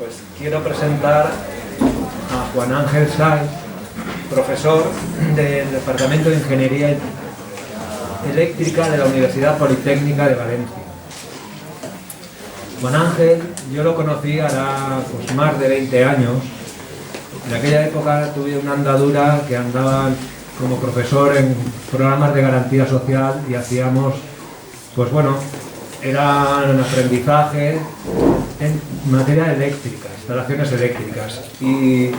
Pues quiero presentar a Juan Ángel Sáenz, profesor del Departamento de Ingeniería Eléctrica de la Universidad Politécnica de Valencia. Juan Ángel, yo lo conocí hará pues, más de 20 años. En aquella época tuve una andadura que andaba como profesor en programas de garantía social y hacíamos, pues bueno, eran aprendizaje en materia eléctrica, instalaciones eléctricas. Y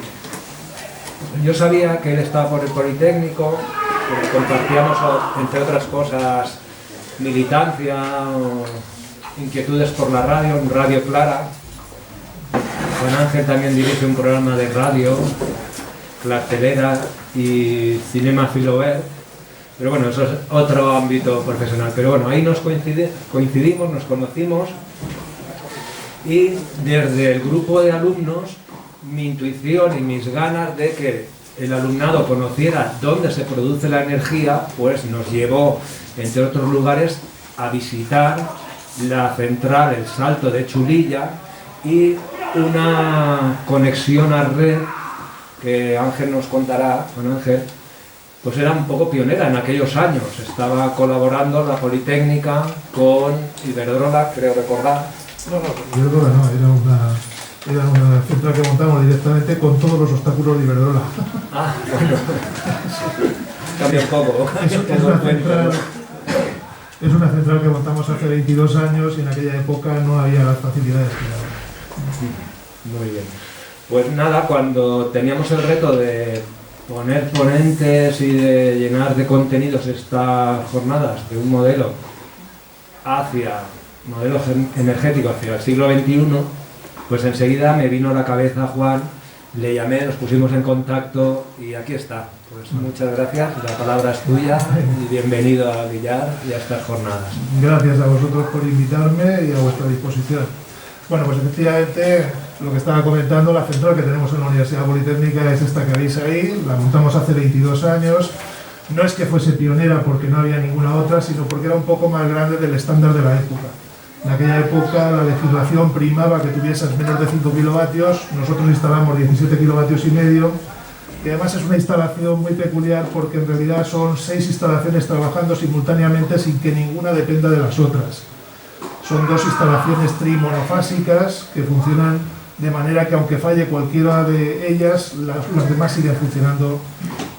yo sabía que él estaba por el Politécnico, que compartíamos, entre otras cosas, militancia o inquietudes por la radio, en Radio Clara. Juan Ángel también dirige un programa de radio, Cartelera y Cinema Filover. Pero bueno, eso es otro ámbito profesional. Pero bueno, ahí nos coincidimos, nos conocimos, y desde el grupo de alumnos, mi intuición y mis ganas de que el alumnado conociera dónde se produce la energía, pues nos llevó, entre otros lugares, a visitar la central El Salto de Chulilla y una conexión a red que Ángel nos contará, Juan Ángel, pues era un poco pionera en aquellos años. Estaba colaborando la Politécnica con Iberdrola, creo recordar. No, Iberdrola no, era una central que montamos directamente con todos los obstáculos de Iberdrola. Ah, bueno, cambia un poco. Es una central que montamos hace 22 años y en aquella época no había las facilidades que ahora. Muy bien. Pues nada, cuando teníamos el reto de poner ponentes y de llenar de contenidos estas jornadas de un modelo energético hacia el siglo XXI, pues enseguida me vino a la cabeza Juan, le llamé, nos pusimos en contacto y aquí está. Pues muchas gracias, la palabra es tuya y bienvenido a Villar y a estas jornadas. Gracias a vosotros por invitarme y a vuestra disposición. Bueno, pues efectivamente, lo que estaba comentando, la central que tenemos en la Universidad Politécnica es esta que veis ahí, la montamos hace 22 años. No es que fuese pionera porque no había ninguna otra, sino porque era un poco más grande del estándar de la época. En aquella época la legislación primaba que tuvieses menos de 5 kilovatios, nosotros instalamos 17 kilovatios y medio, y además es una instalación muy peculiar porque en realidad son 6 instalaciones trabajando simultáneamente sin que ninguna dependa de las otras. Son 2 instalaciones trimonofásicas que funcionan de manera que aunque falle cualquiera de ellas, las demás siguen funcionando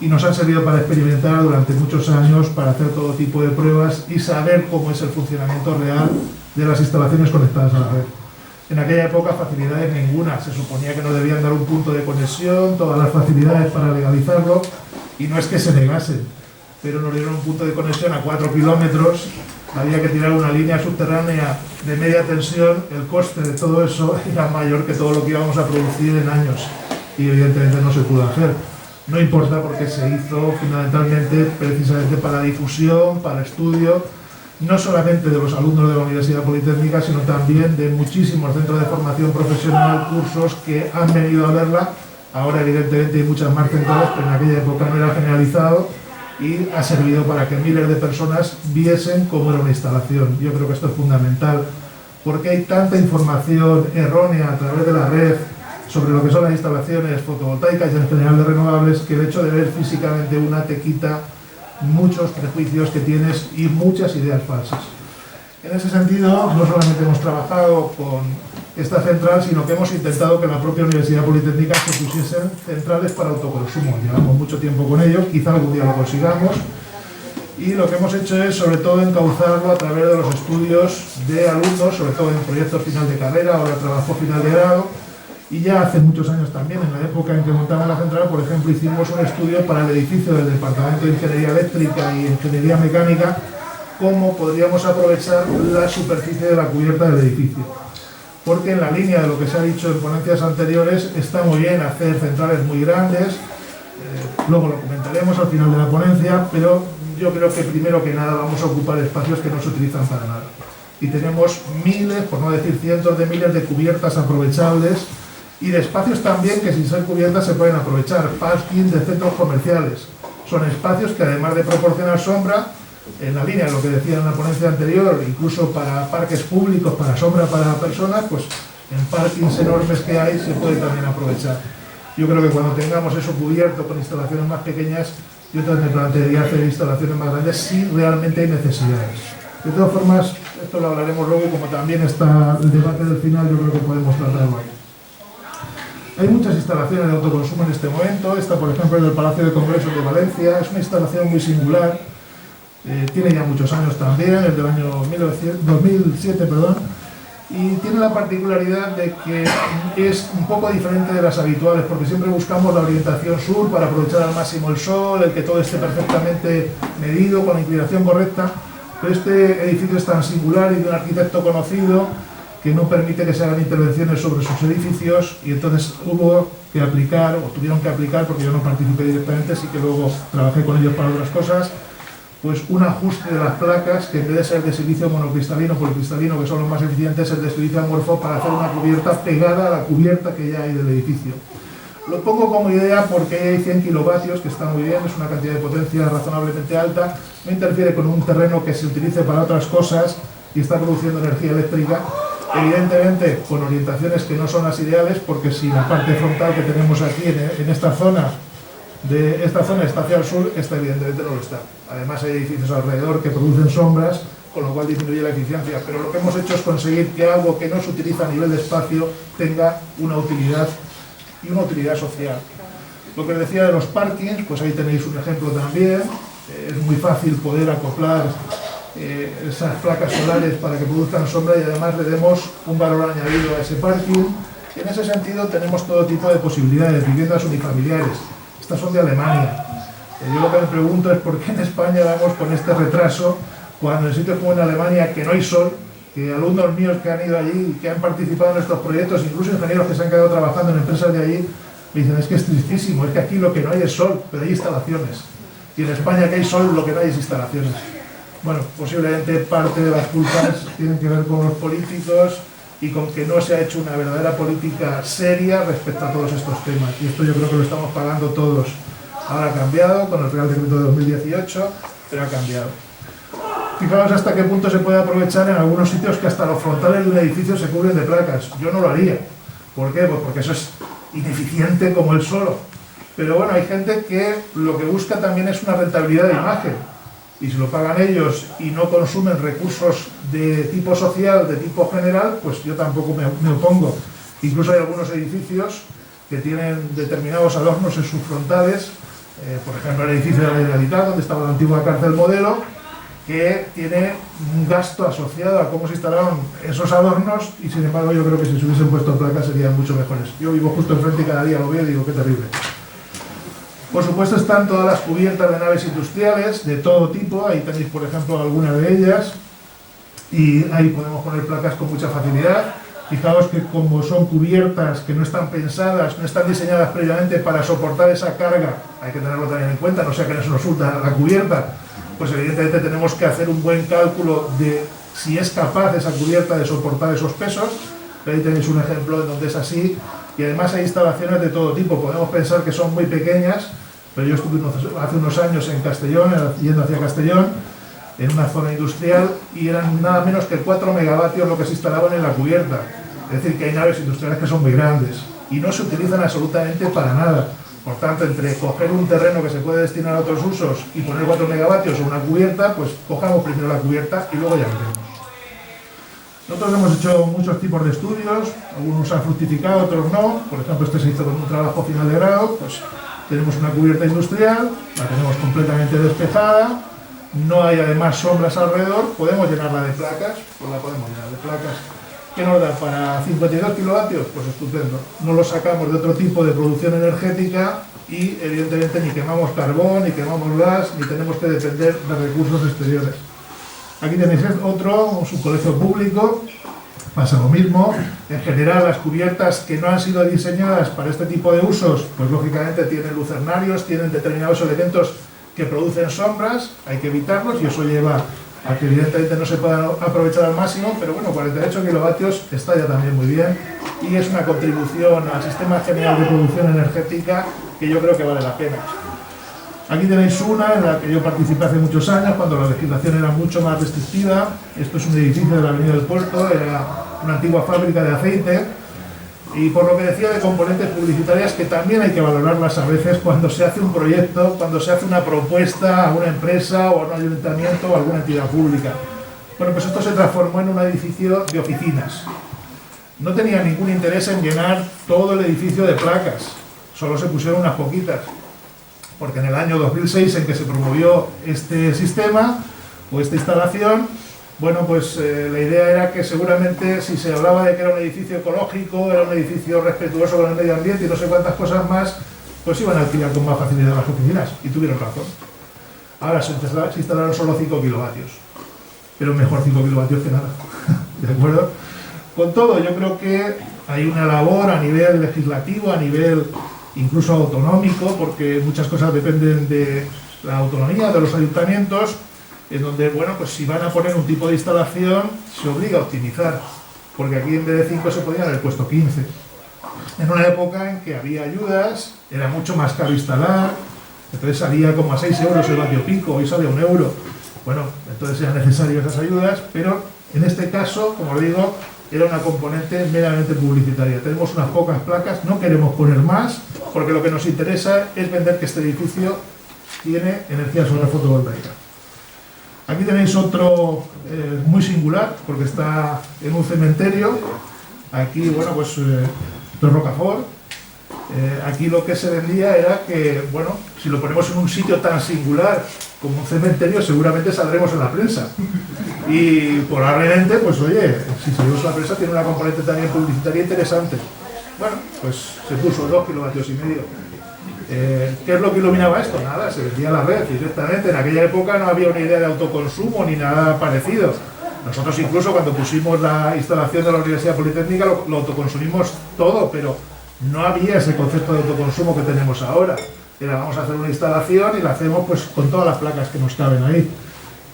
y nos han servido para experimentar durante muchos años, para hacer todo tipo de pruebas y saber cómo es el funcionamiento real de las instalaciones conectadas a la red. En aquella época facilidades ninguna, se suponía que nos debían dar un punto de conexión, todas las facilidades para legalizarlo, y no es que se negasen, pero nos dieron un punto de conexión a 4 kilómetros, había que tirar una línea subterránea de media tensión, el coste de todo eso era mayor que todo lo que íbamos a producir en años, y evidentemente no se pudo hacer. No importa porque se hizo fundamentalmente precisamente para difusión, para estudio, no solamente de los alumnos de la Universidad Politécnica, sino también de muchísimos centros de formación profesional, cursos que han venido a verla. Ahora evidentemente hay muchas más centrales, pero en aquella época no era generalizado y ha servido para que miles de personas viesen cómo era una instalación. Yo creo que esto es fundamental, porque hay tanta información errónea a través de la red sobre lo que son las instalaciones fotovoltaicas y en general de renovables, que el hecho de ver físicamente una te quita muchos prejuicios que tienes y muchas ideas falsas. En ese sentido, no solamente hemos trabajado con esta central, sino que hemos intentado que en la propia Universidad Politécnica se pusiesen centrales para autoconsumo. Llevamos mucho tiempo con ello, quizá algún día lo consigamos, y lo que hemos hecho es sobre todo encauzarlo a través de los estudios de alumnos, sobre todo en proyectos final de carrera o de trabajo final de grado. Y ya hace muchos años también, en la época en que montamos la central, por ejemplo, hicimos un estudio para el edificio del Departamento de Ingeniería Eléctrica y Ingeniería Mecánica, cómo podríamos aprovechar la superficie de la cubierta del edificio. Porque en la línea de lo que se ha dicho en ponencias anteriores, está muy bien hacer centrales muy grandes, luego lo comentaremos al final de la ponencia, pero yo creo que primero que nada vamos a ocupar espacios que no se utilizan para nada. Y tenemos miles, por no decir cientos de miles de cubiertas aprovechables, y de espacios también que sin ser cubiertas se pueden aprovechar, parking de centros comerciales. Son espacios que además de proporcionar sombra, en la línea de lo que decía en la ponencia anterior, incluso para parques públicos, para sombra para personas, pues en parkings enormes que hay, se puede también aprovechar. Yo creo que cuando tengamos eso cubierto con instalaciones más pequeñas, yo también me plantearía hacer instalaciones más grandes si realmente hay necesidades. De todas formas, esto lo hablaremos luego y como también está el debate del final, yo creo que podemos tratarlo ahí. Hay muchas instalaciones de autoconsumo en este momento. Esta, por ejemplo, es del Palacio de Congresos de Valencia. Es una instalación muy singular. Tiene ya muchos años también, es del año 2007, perdón. Y tiene la particularidad de que es un poco diferente de las habituales, porque siempre buscamos la orientación sur para aprovechar al máximo el sol, el que todo esté perfectamente medido, con la inclinación correcta. Pero este edificio es tan singular y de un arquitecto conocido que no permite que se hagan intervenciones sobre sus edificios, y entonces hubo que aplicar, o tuvieron que aplicar, porque yo no participé directamente, sí que luego trabajé con ellos para otras cosas, pues un ajuste de las placas, que en vez de ser de silicio monocristalino o policristalino, que son los más eficientes, es de silicio amorfo, para hacer una cubierta pegada a la cubierta que ya hay del edificio. Lo pongo como idea porque hay 100 kilovatios, que está muy bien, es una cantidad de potencia razonablemente alta, no interfiere con un terreno que se utilice para otras cosas y está produciendo energía eléctrica, evidentemente con orientaciones que no son las ideales, porque si la parte frontal que tenemos aquí en esta zona, está hacia el sur, esta evidentemente no lo está. Además hay edificios alrededor que producen sombras, con lo cual disminuye la eficiencia, pero lo que hemos hecho es conseguir que algo que no se utiliza a nivel de espacio tenga una utilidad y una utilidad social. Lo que decía de los parkings, pues ahí tenéis un ejemplo también. Es muy fácil poder acoplar esas placas solares para que produzcan sombra y además le demos un valor añadido a ese parking. Y en ese sentido tenemos todo tipo de posibilidades, viviendas unifamiliares. Estas son de Alemania. Yo lo que me pregunto es por qué en España vamos con este retraso, cuando en sitios como en Alemania, que no hay sol, que alumnos míos que han ido allí y que han participado en estos proyectos, incluso ingenieros que se han quedado trabajando en empresas de allí, me dicen, es que es tristísimo, es que aquí lo que no hay es sol, pero hay instalaciones. Y en España que hay sol, lo que no hay es instalaciones. Bueno, posiblemente parte de las culpas tienen que ver con los políticos y con que no se ha hecho una verdadera política seria respecto a todos estos temas. Y esto yo creo que lo estamos pagando todos. Ahora ha cambiado con el Real Decreto de 2018, pero ha cambiado. Fijaos hasta qué punto se puede aprovechar en algunos sitios que hasta los frontales de un edificio se cubren de placas. Yo no lo haría. ¿Por qué? Pues porque eso es ineficiente como el solo. Pero bueno, hay gente que lo que busca también es una rentabilidad de imagen. Y si lo pagan ellos y no consumen recursos de tipo social, de tipo general, pues yo tampoco me opongo. Incluso hay algunos edificios que tienen determinados adornos en sus frontales, por ejemplo el edificio de la Generalitat, donde estaba la antigua cárcel Modelo, que tiene un gasto asociado a cómo se instalaron esos adornos, y sin embargo yo creo que si se hubiesen puesto placas serían mucho mejores. Yo vivo justo enfrente y cada día lo veo y digo, qué terrible. Por supuesto están todas las cubiertas de naves industriales de todo tipo. Ahí tenéis por ejemplo algunas de ellas, y ahí podemos poner placas con mucha facilidad. Fijaos que como son cubiertas que no están pensadas, no están diseñadas previamente para soportar esa carga, hay que tenerlo también en cuenta, no sea que nos resulta la cubierta, pues evidentemente tenemos que hacer un buen cálculo de si es capaz esa cubierta de soportar esos pesos. Ahí tenéis un ejemplo en donde es así, y además hay instalaciones de todo tipo. Podemos pensar que son muy pequeñas, pero yo estuve hace unos años en Castellón, yendo hacia Castellón, en una zona industrial, y eran nada menos que 4 megavatios lo que se instalaban en la cubierta. Es decir, que hay naves industriales que son muy grandes y no se utilizan absolutamente para nada. Por tanto, entre coger un terreno que se puede destinar a otros usos y poner 4 megavatios o una cubierta, pues cojamos primero la cubierta y luego ya veremos. Nosotros hemos hecho muchos tipos de estudios, algunos han fructificado, otros no. Por ejemplo, este se hizo con un trabajo final de grado. Pues tenemos una cubierta industrial, la tenemos completamente despejada, no hay además sombras alrededor, podemos llenarla de placas, pues la podemos llenar de placas. ¿Qué nos da? ¿Para 52 kilovatios? Pues estupendo. No lo sacamos de otro tipo de producción energética y evidentemente ni quemamos carbón, ni quemamos gas, ni tenemos que depender de recursos exteriores. Aquí tenéis otro, un subcolegio público, pasa lo mismo. En general las cubiertas que no han sido diseñadas para este tipo de usos, pues lógicamente tienen lucernarios, tienen determinados elementos que producen sombras, hay que evitarlos y eso lleva a que evidentemente no se puedan aprovechar al máximo, pero bueno, 48 kilovatios está ya también muy bien y es una contribución al sistema general de producción energética que yo creo que vale la pena. Aquí tenéis una en la que yo participé hace muchos años, cuando la legislación era mucho más restrictiva. Esto es un edificio de la Avenida del Puerto, era una antigua fábrica de aceite. Y por lo que decía de componentes publicitarias, que también hay que valorarlas a veces cuando se hace un proyecto, cuando se hace una propuesta a una empresa o a un ayuntamiento o a alguna entidad pública. Bueno, pues esto se transformó en un edificio de oficinas. No tenía ningún interés en llenar todo el edificio de placas, solo se pusieron unas poquitas, porque en el año 2006 en que se promovió este sistema o esta instalación, bueno, pues la idea era que seguramente si se hablaba de que era un edificio ecológico, era un edificio respetuoso con el medio ambiente y no sé cuántas cosas más, pues iban a alquilar con más facilidad las oficinas, y tuvieron razón. Ahora se instalaron solo 5 kilovatios, pero mejor 5 kilovatios que nada, ¿de acuerdo? Con todo, yo creo que hay una labor a nivel legislativo, a nivel incluso autonómico, porque muchas cosas dependen de la autonomía de los ayuntamientos, en donde, bueno, pues si van a poner un tipo de instalación, se obliga a optimizar, porque aquí en vez de 5 se podían haber puesto 15. En una época en que había ayudas, era mucho más caro instalar, entonces salía como a 6 euros el vatio pico, hoy sale a 1 euro. Bueno, entonces eran necesarias esas ayudas, pero en este caso, como digo, era una componente meramente publicitaria. Tenemos unas pocas placas, no queremos poner más, porque lo que nos interesa es vender que este edificio tiene energía solar fotovoltaica. Aquí tenéis otro muy singular, porque está en un cementerio. Aquí, bueno, pues de Rocafort. Aquí lo que se vendía era que, bueno, si lo ponemos en un sitio tan singular como un cementerio, seguramente saldremos en la prensa. Y probablemente, pues oye, si salimos en la prensa tiene una componente también publicitaria interesante. Bueno, pues se puso 2,5 kilovatios. ¿Qué es lo que iluminaba esto? Nada, se vendía a la red directamente. En aquella época no había una idea de autoconsumo ni nada parecido. Nosotros incluso cuando pusimos la instalación de la Universidad Politécnica lo autoconsumimos todo, pero no había ese concepto de autoconsumo que tenemos ahora. Era, vamos a hacer una instalación y la hacemos pues con todas las placas que nos caben ahí.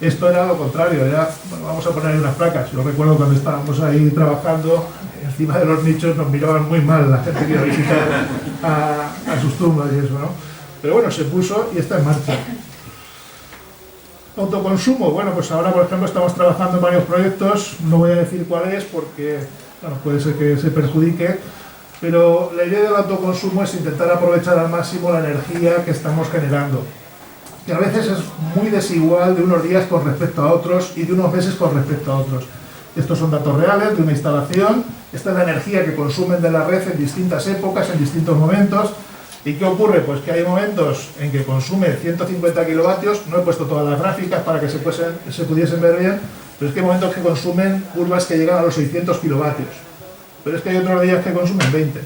Esto era lo contrario, era, bueno, vamos a poner ahí unas placas. Yo recuerdo cuando estábamos ahí trabajando, encima de los nichos nos miraban muy mal la gente que iba a visitar a sus tumbas y eso, ¿no? Pero bueno, se puso y está en marcha. Autoconsumo, bueno, pues ahora por ejemplo estamos trabajando en varios proyectos, no voy a decir cuál es porque, bueno, puede ser que se perjudique, pero la idea del autoconsumo es intentar aprovechar al máximo la energía que estamos generando, que a veces es muy desigual de unos días con respecto a otros y de unos meses con respecto a otros. Estos son datos reales de una instalación, esta es la energía que consumen de la red en distintas épocas, en distintos momentos. ¿Y qué ocurre? Pues que hay momentos en que consume 150 kilovatios, no he puesto todas las gráficas para que se pudiesen ver bien, pero es que hay momentos que consumen curvas que llegan a los 600 kilovatios. Pero es que hay otros días que consumen 20.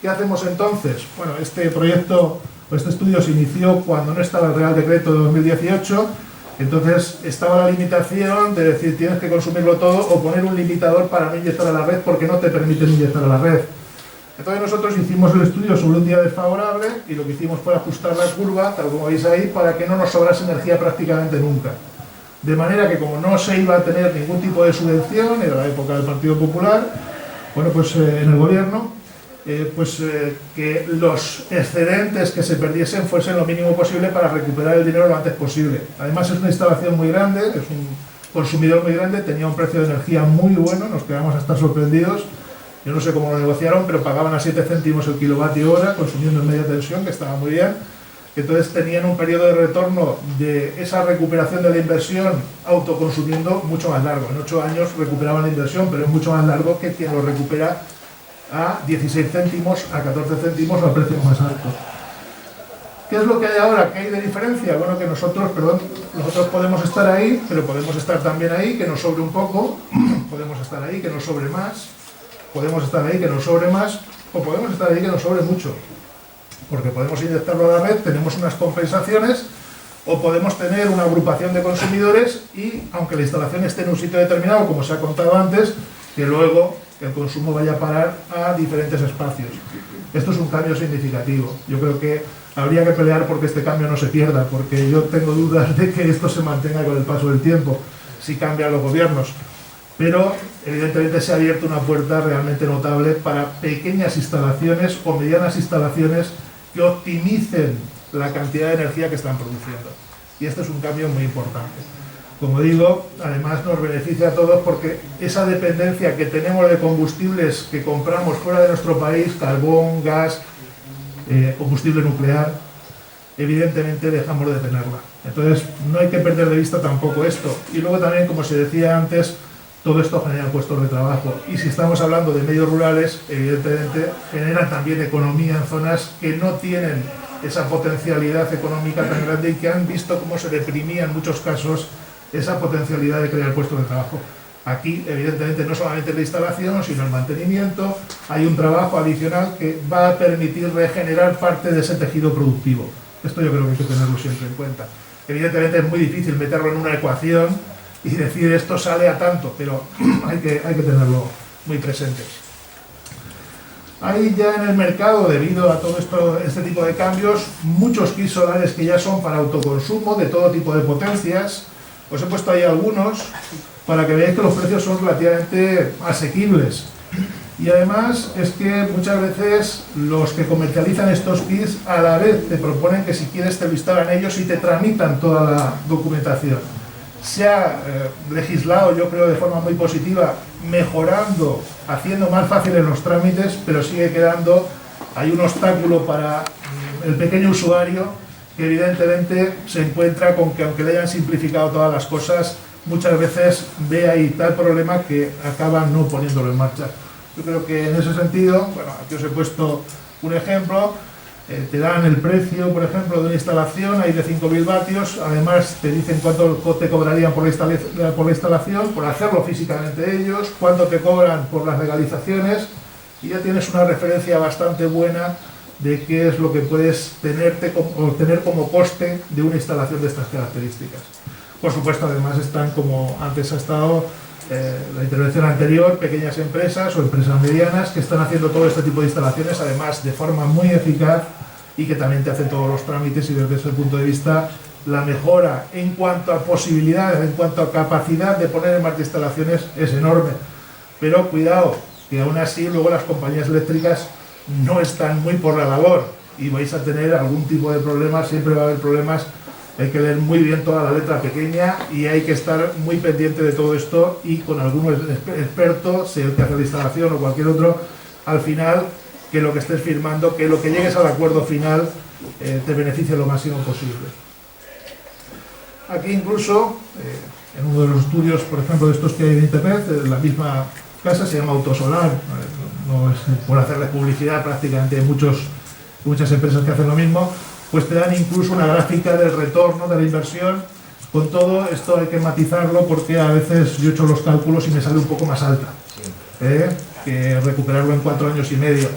¿Qué hacemos entonces? Bueno, este proyecto o este estudio se inició cuando no estaba el Real Decreto de 2018, entonces estaba la limitación de decir tienes que consumirlo todo o poner un limitador para no inyectar a la red porque no te permiten inyectar a la red. Entonces nosotros hicimos el estudio sobre un día desfavorable y lo que hicimos fue ajustar la curva, tal como veis ahí, para que no nos sobrase energía prácticamente nunca. De manera que como no se iba a tener ningún tipo de subvención, era la época del Partido Popular, bueno, pues en el gobierno, que los excedentes que se perdiesen fuesen lo mínimo posible para recuperar el dinero lo antes posible. Además es una instalación muy grande, es un consumidor muy grande, tenía un precio de energía muy bueno, nos quedamos hasta sorprendidos. Yo no sé cómo lo negociaron, pero pagaban a 7 céntimos el kilovatio hora, consumiendo en media tensión, que estaba muy bien. Entonces tenían un periodo de retorno de esa recuperación de la inversión autoconsumiendo mucho más largo. En 8 años recuperaban la inversión, pero es mucho más largo que quien lo recupera a 16 céntimos, a 14 céntimos o a precios más altos. ¿Qué es lo que hay ahora? ¿Qué hay de diferencia? Bueno, que nosotros podemos estar ahí, pero podemos estar también ahí, que nos sobre un poco, podemos estar ahí, que nos sobre más. Podemos estar ahí que nos sobre más o podemos estar ahí que nos sobre mucho, porque podemos inyectarlo a la red, tenemos unas compensaciones o podemos tener una agrupación de consumidores y aunque la instalación esté en un sitio determinado, como se ha contado antes, que luego el consumo vaya a parar a diferentes espacios. Esto es un cambio significativo. Yo creo que habría que pelear porque este cambio no se pierda, porque yo tengo dudas de que esto se mantenga con el paso del tiempo, si cambian los gobiernos. Pero evidentemente se ha abierto una puerta realmente notable para pequeñas instalaciones o medianas instalaciones que optimicen la cantidad de energía que están produciendo. Y este es un cambio muy importante. como digo, además nos beneficia a todos porque esa dependencia que tenemos de combustibles que compramos fuera de nuestro país, carbón, gas, combustible nuclear, evidentemente dejamos de tenerla. Entonces no hay que perder de vista tampoco esto. Y luego también, como se decía antes, todo esto genera puestos de trabajo. Y si estamos hablando de medios rurales, evidentemente generan también economía en zonas que no tienen esa potencialidad económica tan grande y que han visto cómo se reprimía en muchos casos esa potencialidad de crear puestos de trabajo. Aquí, evidentemente, no solamente la instalación, sino el mantenimiento. Hay un trabajo adicional que va a permitir regenerar parte de ese tejido productivo. Esto yo creo que hay que tenerlo siempre en cuenta. Evidentemente es muy difícil meterlo en una ecuación y decir esto sale a tanto, pero hay que tenerlo muy presente. Hay ya en el mercado, debido a todo este tipo de cambios, muchos kits solares que ya son para autoconsumo de todo tipo de potencias. Os he puesto ahí algunos para que veáis que los precios son relativamente asequibles. Y además es que muchas veces los que comercializan estos kits a la vez te proponen que si quieres te lo instalan ellos y te tramitan toda la documentación. Se ha legislado, yo creo, de forma muy positiva, mejorando, haciendo más fáciles los trámites, pero sigue quedando, hay un obstáculo para el pequeño usuario que evidentemente se encuentra con que aunque le hayan simplificado todas las cosas, muchas veces ve ahí tal problema que acaba no poniéndolo en marcha. Yo creo que en ese sentido, bueno, aquí os he puesto un ejemplo, te dan el precio, por ejemplo, de una instalación, hay de 5.000 vatios, además te dicen cuánto te cobrarían por la instalación, por hacerlo físicamente ellos, cuánto te cobran por las legalizaciones, y ya tienes una referencia bastante buena de qué es lo que puedes tener como coste de una instalación de estas características. Por supuesto, además están, como antes ha estado la intervención anterior, pequeñas empresas o empresas medianas que están haciendo todo este tipo de instalaciones, además de forma muy eficaz y que también te hacen todos los trámites, y desde ese punto de vista la mejora en cuanto a posibilidades, en cuanto a capacidad de poner en marcha instalaciones es enorme. Pero cuidado, que aún así luego las compañías eléctricas no están muy por la labor y vais a tener algún tipo de problemas, siempre va a haber problemas. Hay que leer muy bien toda la letra pequeña y hay que estar muy pendiente de todo esto, y con algún experto, sea el que hace la instalación o cualquier otro, al final, que lo que estés firmando, que lo que llegues al acuerdo final te beneficie lo máximo posible. Aquí incluso, en uno de los estudios, por ejemplo, de estos que hay en internet, la misma casa se llama Autosolar, no es por hacerle publicidad, prácticamente hay muchas empresas que hacen lo mismo, pues te dan incluso una gráfica del retorno de la inversión. Con todo esto hay que matizarlo porque a veces yo he hecho los cálculos y me sale un poco más alta, que recuperarlo en 4 años y medio.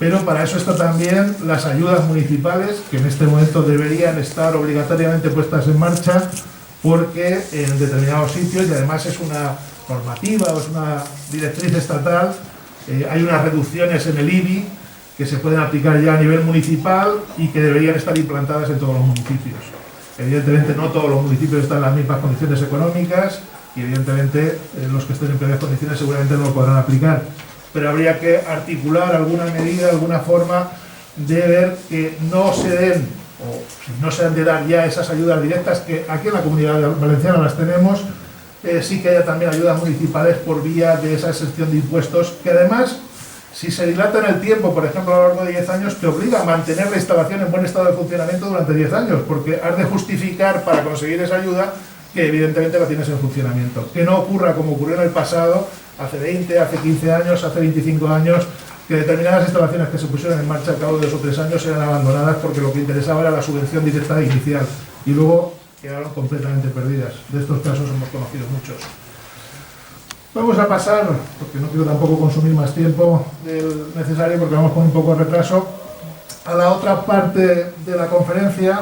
Pero para eso están también las ayudas municipales, que en este momento deberían estar obligatoriamente puestas en marcha, porque en determinados sitios, y además es una normativa o es una directriz estatal, hay unas reducciones en el IBI que se pueden aplicar ya a nivel municipal y que deberían estar implantadas en todos los municipios. Evidentemente no todos los municipios están en las mismas condiciones económicas y evidentemente los que estén en peores condiciones seguramente no lo podrán aplicar, pero habría que articular alguna medida, alguna forma de ver que no se den, o si no se han de dar ya esas ayudas directas, que aquí en la Comunidad Valenciana las tenemos, sí que haya también ayudas municipales por vía de esa exención de impuestos, que además, si se dilata en el tiempo, por ejemplo a lo largo de 10 años, te obliga a mantener la instalación en buen estado de funcionamiento durante 10 años, porque has de justificar para conseguir esa ayuda que evidentemente la tienes en funcionamiento. Que no ocurra como ocurrió en el pasado, hace 20, hace 15 años, hace 25 años, que determinadas instalaciones que se pusieron en marcha al cabo de 2 o 3 años eran abandonadas porque lo que interesaba era la subvención directa inicial y luego quedaron completamente perdidas. De estos casos hemos conocido muchos. Vamos a pasar, porque no quiero tampoco consumir más tiempo del necesario porque vamos con un poco de retraso, a la otra parte de la conferencia,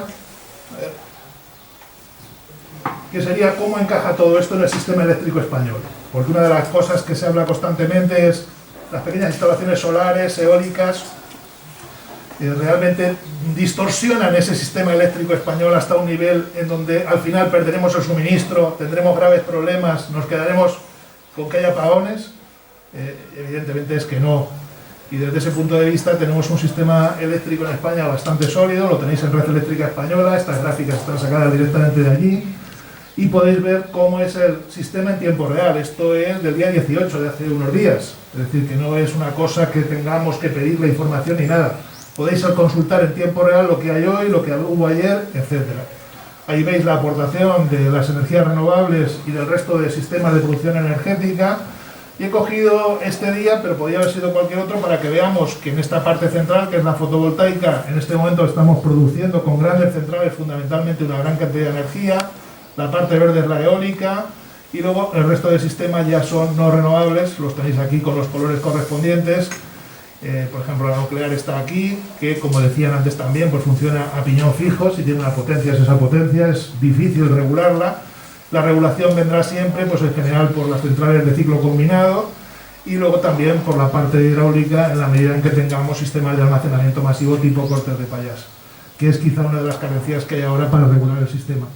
que sería cómo encaja todo esto en el sistema eléctrico español. Porque una de las cosas que se habla constantemente es las pequeñas instalaciones solares, eólicas, realmente distorsionan ese sistema eléctrico español hasta un nivel en donde al final perderemos el suministro, tendremos graves problemas, nos quedaremos con que haya apagones. Evidentemente es que no. Y desde ese punto de vista tenemos un sistema eléctrico en España bastante sólido, lo tenéis en Red Eléctrica Española, estas gráficas están sacadas directamente de allí. y podéis ver cómo es el sistema en tiempo real. Esto es del día 18, de hace unos días, es decir, que no es una cosa que tengamos que pedir la información ni nada. Podéis consultar en tiempo real lo que hay hoy, lo que hubo ayer, etc. Ahí veis la aportación de las energías renovables y del resto de sistemas de producción energética. Y he cogido este día, pero podría haber sido cualquier otro, para que veamos que en esta parte central, que es la fotovoltaica, en este momento estamos produciendo con grandes centrales fundamentalmente una gran cantidad de energía. La parte verde es la eólica y luego el resto del sistema ya son no renovables, los tenéis aquí con los colores correspondientes. Por ejemplo, la nuclear está aquí, que como decían antes también, pues funciona a piñón fijo. Si tiene una potencia es esa potencia, es difícil regularla. La regulación vendrá siempre, pues en general por las centrales de ciclo combinado y luego también por la parte hidráulica en la medida en que tengamos sistemas de almacenamiento masivo tipo cortes de payas, que es quizá una de las carencias que hay ahora para regular el sistema.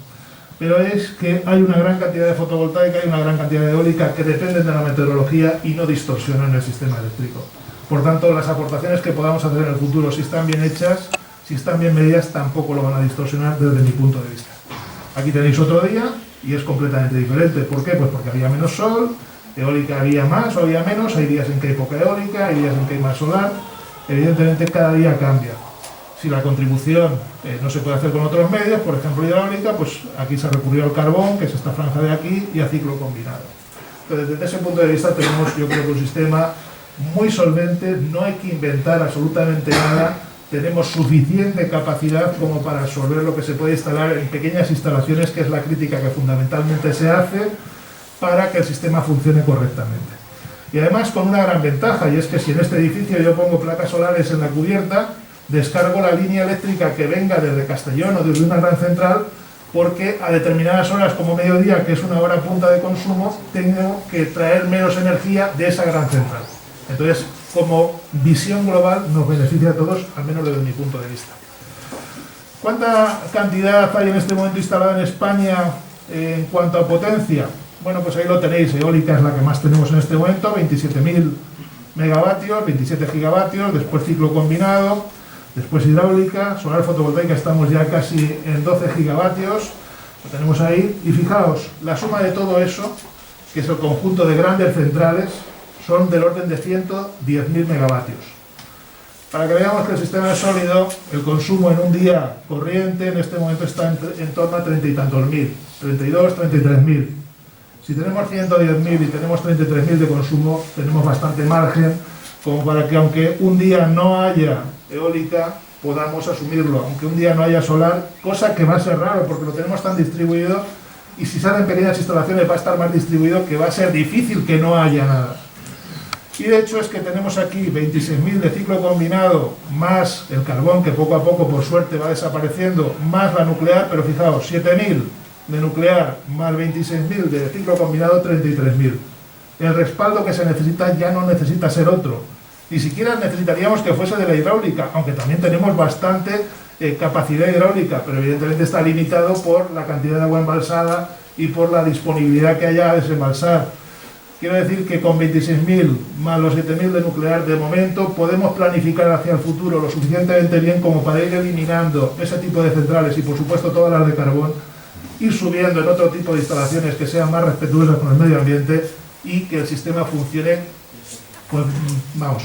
Pero es que hay una gran cantidad de fotovoltaica y una gran cantidad de eólica que dependen de la meteorología y no distorsionan el sistema eléctrico. Por tanto, las aportaciones que podamos hacer en el futuro, si están bien hechas, si están bien medidas, tampoco lo van a distorsionar desde mi punto de vista. Aquí tenéis otro día y es completamente diferente. ¿Por qué? Pues porque había menos sol, eólica había más o había menos, hay días en que hay poca eólica, hay días en que hay más solar. Evidentemente cada día cambia. Si la contribución no se puede hacer con otros medios, por ejemplo hidráulica, pues aquí se recurrió al carbón, que es esta franja de aquí, y a ciclo combinado. Entonces, desde ese punto de vista tenemos, yo creo que un sistema muy solvente, no hay que inventar absolutamente nada, tenemos suficiente capacidad como para absorber lo que se puede instalar en pequeñas instalaciones, que es la crítica que fundamentalmente se hace para que el sistema funcione correctamente. Y además con una gran ventaja, y es que si en este edificio yo pongo placas solares en la cubierta, descargo la línea eléctrica que venga desde Castellón o desde una gran central, porque a determinadas horas como mediodía, que es una hora punta de consumo, tengo que traer menos energía de esa gran central. Entonces, como visión global, nos beneficia a todos, al menos desde mi punto de vista. ¿Cuánta cantidad hay en este momento instalada en España en cuanto a potencia? Bueno, pues ahí lo tenéis. Eólica es la que más tenemos en este momento, 27.000 megavatios, 27 gigavatios, después ciclo combinado, después hidráulica, solar fotovoltaica estamos ya casi en 12 gigavatios, lo tenemos ahí. Y fijaos, la suma de todo eso, que es el conjunto de grandes centrales, son del orden de 110.000 megavatios. Para que veamos que el sistema es sólido, el consumo en un día corriente en este momento está en torno a 30 y tantos mil, 32, 33.000. Si tenemos 110.000 y tenemos 33.000 de consumo, tenemos bastante margen como para que aunque un día no haya eólica, podamos asumirlo, aunque un día no haya solar, cosa que va a ser raro porque lo tenemos tan distribuido, y si salen pequeñas instalaciones va a estar más distribuido, que va a ser difícil que no haya nada. Y de hecho es que tenemos aquí 26.000 de ciclo combinado, más el carbón, que poco a poco por suerte va desapareciendo, más la nuclear, pero fijaos, 7.000 de nuclear, más 26.000 de ciclo combinado, 33.000. El respaldo que se necesita ya no necesita ser otro. Ni siquiera necesitaríamos que fuese de la hidráulica, aunque también tenemos bastante capacidad hidráulica, pero evidentemente está limitado por la cantidad de agua embalsada y por la disponibilidad que haya a desembalsar. Quiero decir que con 26.000 más los 7.000 de nuclear, de momento podemos planificar hacia el futuro lo suficientemente bien como para ir eliminando ese tipo de centrales y por supuesto todas las de carbón, ir subiendo en otro tipo de instalaciones que sean más respetuosas con el medio ambiente y que el sistema funcione, pues, vamos,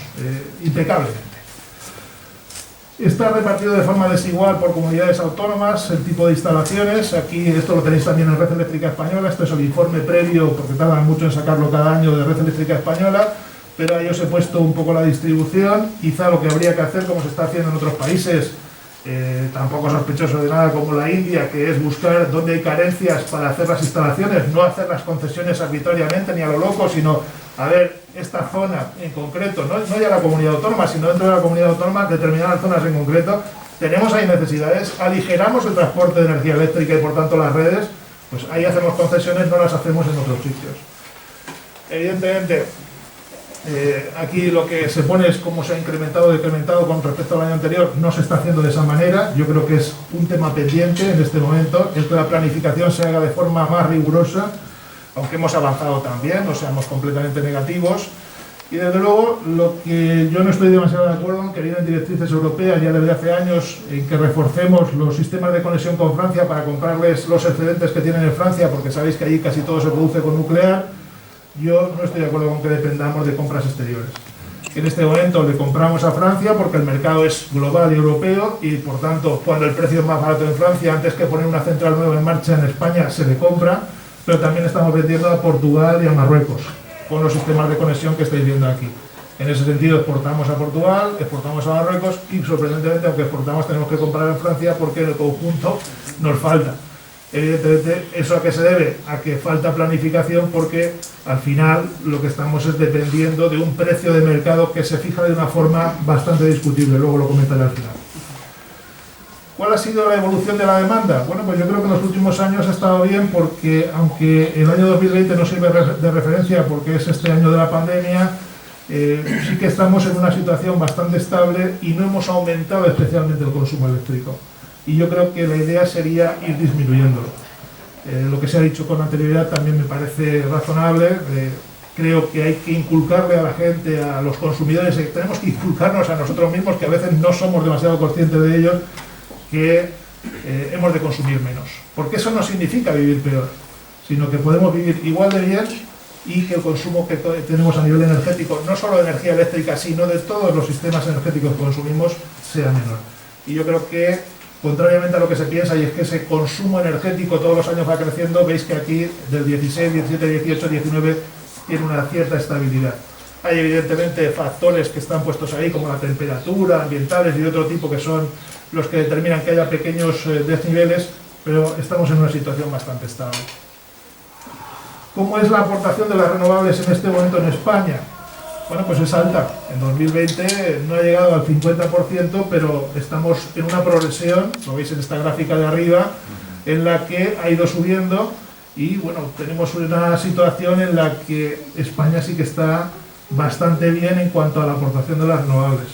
impecablemente. Está repartido de forma desigual por comunidades autónomas el tipo de instalaciones. Aquí esto lo tenéis también en Red Eléctrica Española. Este es el informe previo, porque tardan mucho en sacarlo cada año, de Red Eléctrica Española, pero ahí os he puesto un poco la distribución. Quizá lo que habría que hacer, como se está haciendo en otros países, tampoco sospechoso de nada, como la India, que es buscar dónde hay carencias para hacer las instalaciones, no hacer las concesiones arbitrariamente ni a lo loco, sino a ver esta zona en concreto, no ya la comunidad autónoma, sino dentro de la comunidad autónoma, determinadas zonas en concreto, tenemos ahí necesidades, aligeramos el transporte de energía eléctrica y por tanto las redes, pues ahí hacemos concesiones, no las hacemos en otros sitios. Evidentemente, aquí lo que se pone es cómo se ha incrementado o decrementado con respecto al año anterior. No se está haciendo de esa manera. Yo creo que es un tema pendiente en este momento, el que la planificación se haga de forma más rigurosa, aunque hemos avanzado también, no seamos completamente negativos. Y desde luego, lo que yo no estoy demasiado de acuerdo en que vienen directrices europeas ya desde hace años en que reforcemos los sistemas de conexión con Francia para comprarles los excedentes que tienen en Francia, porque sabéis que allí casi todo se produce con nuclear. Yo no estoy de acuerdo con que dependamos de compras exteriores. En este momento le compramos a Francia porque el mercado es global y europeo y por tanto cuando el precio es más barato en Francia, antes que poner una central nueva en marcha en España, se le compra, pero también estamos vendiendo a Portugal y a Marruecos con los sistemas de conexión que estáis viendo aquí. En ese sentido exportamos a Portugal, exportamos a Marruecos y sorprendentemente aunque exportamos tenemos que comprar en Francia porque en el conjunto nos falta. Evidentemente, ¿eso a qué se debe? A que falta planificación porque al final lo que estamos es dependiendo de un precio de mercado que se fija de una forma bastante discutible, luego lo comentaré al final. ¿Cuál ha sido la evolución de la demanda? Bueno, pues yo creo que en los últimos años ha estado bien porque aunque el año 2020 no sirve de referencia porque es este año de la pandemia, sí que estamos en una situación bastante estable y no hemos aumentado especialmente el consumo eléctrico. Y yo creo que la idea sería ir disminuyéndolo. Lo que se ha dicho con anterioridad también me parece razonable. Creo que hay que inculcarle a la gente, a los consumidores, que tenemos que inculcarnos a nosotros mismos, que a veces no somos demasiado conscientes de ellos, que hemos de consumir menos. Porque eso no significa vivir peor, sino que podemos vivir igual de bien y que el consumo que tenemos a nivel energético, no solo de energía eléctrica, sino de todos los sistemas energéticos que consumimos, sea menor. Y yo creo que contrariamente a lo que se piensa, y es que ese consumo energético todos los años va creciendo, veis que aquí del 16, 17, 18, 19 tiene una cierta estabilidad. Hay evidentemente factores que están puestos ahí, como la temperatura, ambientales y de otro tipo, que son los que determinan que haya pequeños desniveles, pero estamos en una situación bastante estable. ¿Cómo es la aportación de las renovables en este momento en España? Bueno, pues es alta. En 2020 no ha llegado al 50%, pero estamos en una progresión, lo veis en esta gráfica de arriba, en la que ha ido subiendo y bueno, tenemos una situación en la que España sí que está bastante bien en cuanto a la aportación de las renovables,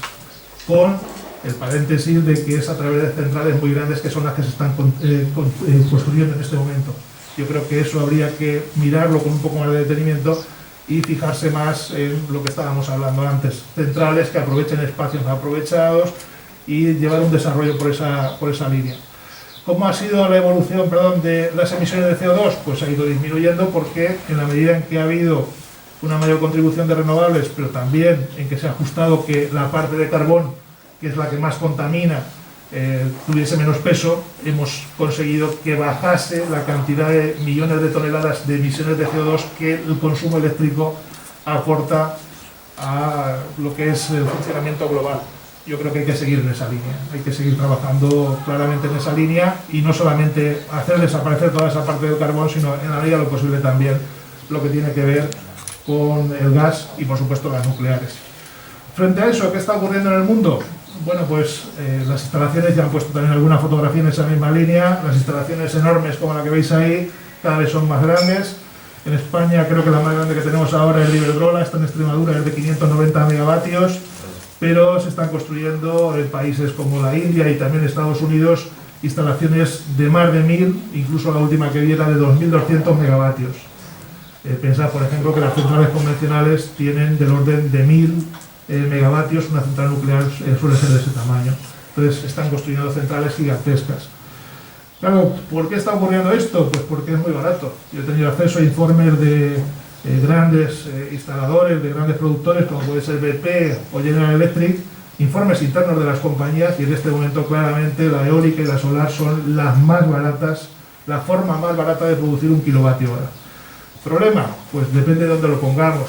con el paréntesis de que es a través de centrales muy grandes que son las que se están construyendo en este momento. Yo creo que eso habría que mirarlo con un poco más de detenimiento y fijarse más en lo que estábamos hablando antes, centrales que aprovechen espacios aprovechados y llevar un desarrollo por esa línea. ¿Cómo ha sido la evolución, de las emisiones de CO2? Pues ha ido disminuyendo porque en la medida en que ha habido una mayor contribución de renovables, pero también en que se ha ajustado que la parte de carbón, que es la que más contamina, tuviese menos peso, hemos conseguido que bajase la cantidad de millones de toneladas de emisiones de CO2 que el consumo eléctrico aporta a lo que es el funcionamiento global. Yo creo que hay que seguir en esa línea, hay que seguir trabajando claramente en esa línea y no solamente hacer desaparecer toda esa parte del carbón, sino en la medida de lo posible también lo que tiene que ver con el gas y por supuesto las nucleares. Frente a eso, ¿qué está ocurriendo en el mundo? Bueno, pues las instalaciones, ya han puesto también alguna fotografía en esa misma línea, las instalaciones enormes como la que veis ahí, cada vez son más grandes. En España creo que la más grande que tenemos ahora es Iberdrola, está en Extremadura, es de 590 megavatios, pero se están construyendo en países como la India y también Estados Unidos instalaciones de más de 1000, incluso la última que vi era de 2200 megavatios. Pensad, por ejemplo, que las centrales convencionales tienen del orden de 1000 megavatios, una central nuclear suele ser de ese tamaño. Entonces están construyendo centrales gigantescas. Claro, ¿por qué está ocurriendo esto? Pues porque es muy barato. Yo he tenido acceso a informes de grandes instaladores, de grandes productores, como puede ser BP o General Electric, informes internos de las compañías, y en este momento claramente la eólica y la solar son las más baratas, la forma más barata de producir un kilovatio hora. ¿Problema? Pues depende de dónde lo pongamos.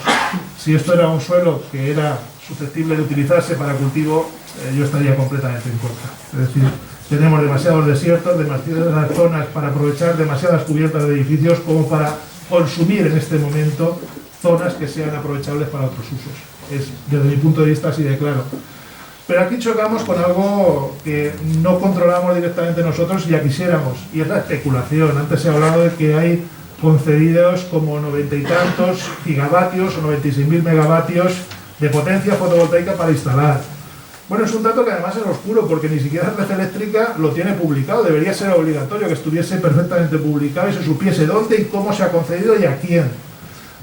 Si esto era un suelo que era susceptible de utilizarse para cultivo, yo estaría completamente en contra. Es decir, tenemos demasiados desiertos, demasiadas zonas para aprovechar, demasiadas cubiertas de edificios como para consumir en este momento zonas que sean aprovechables para otros usos. Es, desde mi punto de vista, así de claro. Pero aquí chocamos con algo que no controlamos directamente nosotros y ya quisiéramos, y es la especulación. Antes se ha hablado de que hay concedidos como 90 y tantos gigavatios o 96.000 megavatios de potencia fotovoltaica para instalar. Bueno, es un dato que además es oscuro porque ni siquiera Red Eléctrica lo tiene publicado. Debería ser obligatorio que estuviese perfectamente publicado y se supiese dónde y cómo se ha concedido y a quién.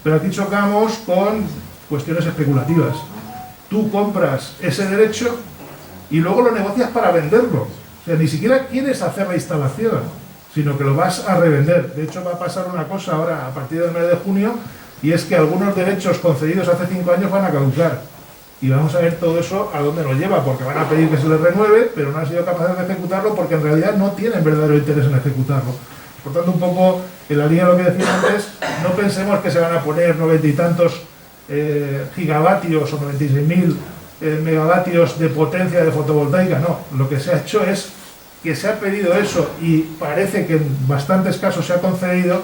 Pero aquí chocamos con cuestiones especulativas. Tú compras ese derecho y luego lo negocias para venderlo. O sea, ni siquiera quieres hacer la instalación, sino que lo vas a revender. De hecho, va a pasar una cosa ahora a partir del mes de junio, y es que algunos derechos concedidos hace 5 años van a caducar. Y vamos a ver todo eso a dónde nos lleva, porque van a pedir que se les renueve, pero no han sido capaces de ejecutarlo porque en realidad no tienen verdadero interés en ejecutarlo. Por tanto, un poco en la línea de lo que decía antes, no pensemos que se van a poner 90 y tantos gigavatios o 96.000 megavatios de potencia de fotovoltaica, no. Lo que se ha hecho es que se ha pedido eso y parece que en bastantes casos se ha concedido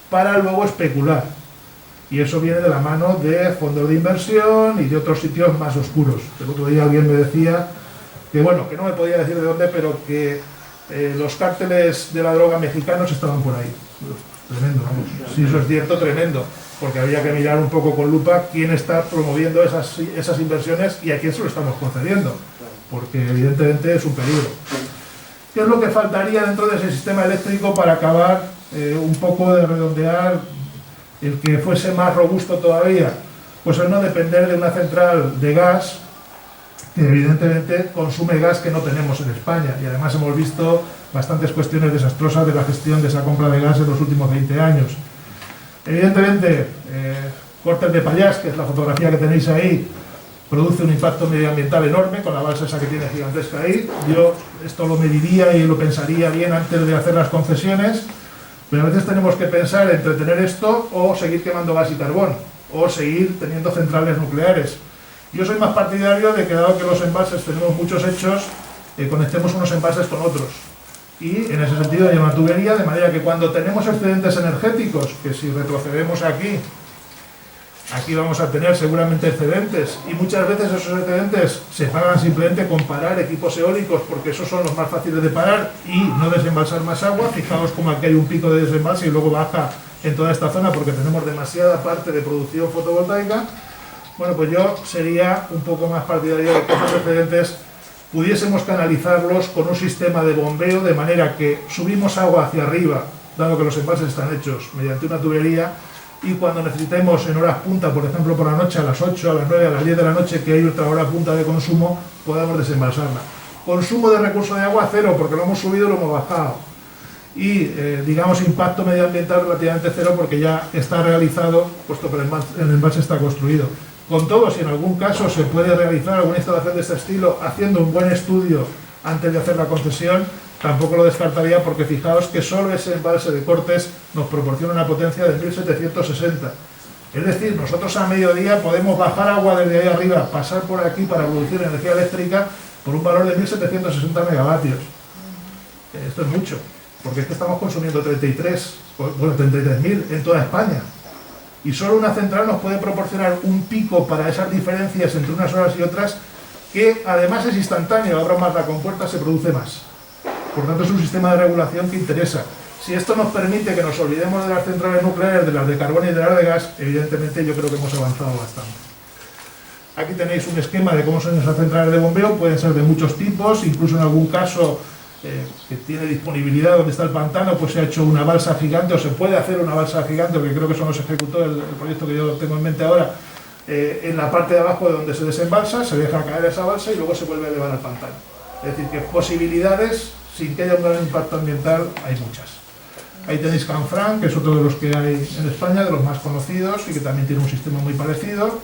para luego especular. Y eso viene de la mano de fondos de inversión y de otros sitios más oscuros. El otro día alguien me decía que, bueno, que no me podía decir de dónde, pero que los cárteles de la droga mexicanos estaban por ahí. Tremendo, vamos. Si eso es cierto, tremendo. Porque habría que mirar un poco con lupa quién está promoviendo esas inversiones y a quién se lo estamos concediendo. Porque evidentemente es un peligro. ¿Qué es lo que faltaría dentro de ese sistema eléctrico para acabar un poco de redondear el que fuese más robusto todavía? Pues el no depender de una central de gas que evidentemente consume gas que no tenemos en España, y además hemos visto bastantes cuestiones desastrosas de la gestión de esa compra de gas en los últimos 20 años. Evidentemente, Cortes de Pallars, que es la fotografía que tenéis ahí, produce un impacto medioambiental enorme con la balsa esa que tiene gigantesca ahí. Yo esto lo mediría y lo pensaría bien antes de hacer las concesiones, pero a veces tenemos que pensar entre tener esto o seguir quemando gas y carbón, o seguir teniendo centrales nucleares. Yo soy más partidario de que, dado que los embalses tenemos muchos hechos, conectemos unos embalses con otros. Y en ese sentido hay una tubería, de manera que cuando tenemos excedentes energéticos, que si retrocedemos aquí vamos a tener seguramente excedentes, y muchas veces esos excedentes se pagan simplemente con parar equipos eólicos, porque esos son los más fáciles de parar, y no desembalsar más agua. Fijaos como aquí hay un pico de desembalse y luego baja en toda esta zona porque tenemos demasiada parte de producción fotovoltaica. Bueno, pues yo sería un poco más partidario de que esos excedentes pudiésemos canalizarlos con un sistema de bombeo, de manera que subimos agua hacia arriba, dado que los embalses están hechos mediante una tubería, y cuando necesitemos en horas punta, por ejemplo por la noche, a las 8, a las 9, a las 10 de la noche, que hay otra hora punta de consumo, podamos desembalsarla. Consumo de recursos de agua cero, porque lo hemos subido y lo hemos bajado. Y, digamos, impacto medioambiental relativamente cero, porque ya está realizado, puesto que el embalse está construido. Con todo, si en algún caso se puede realizar alguna instalación de este estilo haciendo un buen estudio antes de hacer la concesión, tampoco lo descartaría, porque fijaos que solo ese embalse de Cortes nos proporciona una potencia de 1760. Es decir, nosotros a mediodía podemos bajar agua desde ahí arriba, pasar por aquí para producir energía eléctrica por un valor de 1760 megavatios. Esto es mucho, porque es que estamos consumiendo 33.000 en toda España. Y solo una central nos puede proporcionar un pico para esas diferencias entre unas horas y otras, que además es instantáneo. Abro más la compuerta, se produce más. Por tanto, es un sistema de regulación que interesa. Si esto nos permite que nos olvidemos de las centrales nucleares, de las de carbón y de las de gas, evidentemente yo creo que hemos avanzado bastante. Aquí tenéis un esquema de cómo son esas centrales de bombeo. Pueden ser de muchos tipos, incluso en algún caso que tiene disponibilidad donde está el pantano, pues se ha hecho una balsa gigante, o se puede hacer una balsa gigante, que creo que eso no se ejecutó el proyecto que yo tengo en mente ahora, en la parte de abajo de donde se desembalsa, se deja caer esa balsa y luego se vuelve a elevar al pantano. Es decir, que posibilidades, sin que haya un gran impacto ambiental, hay muchas. Ahí tenéis Canfranc, que es otro de los que hay en España, de los más conocidos, y que también tiene un sistema muy parecido.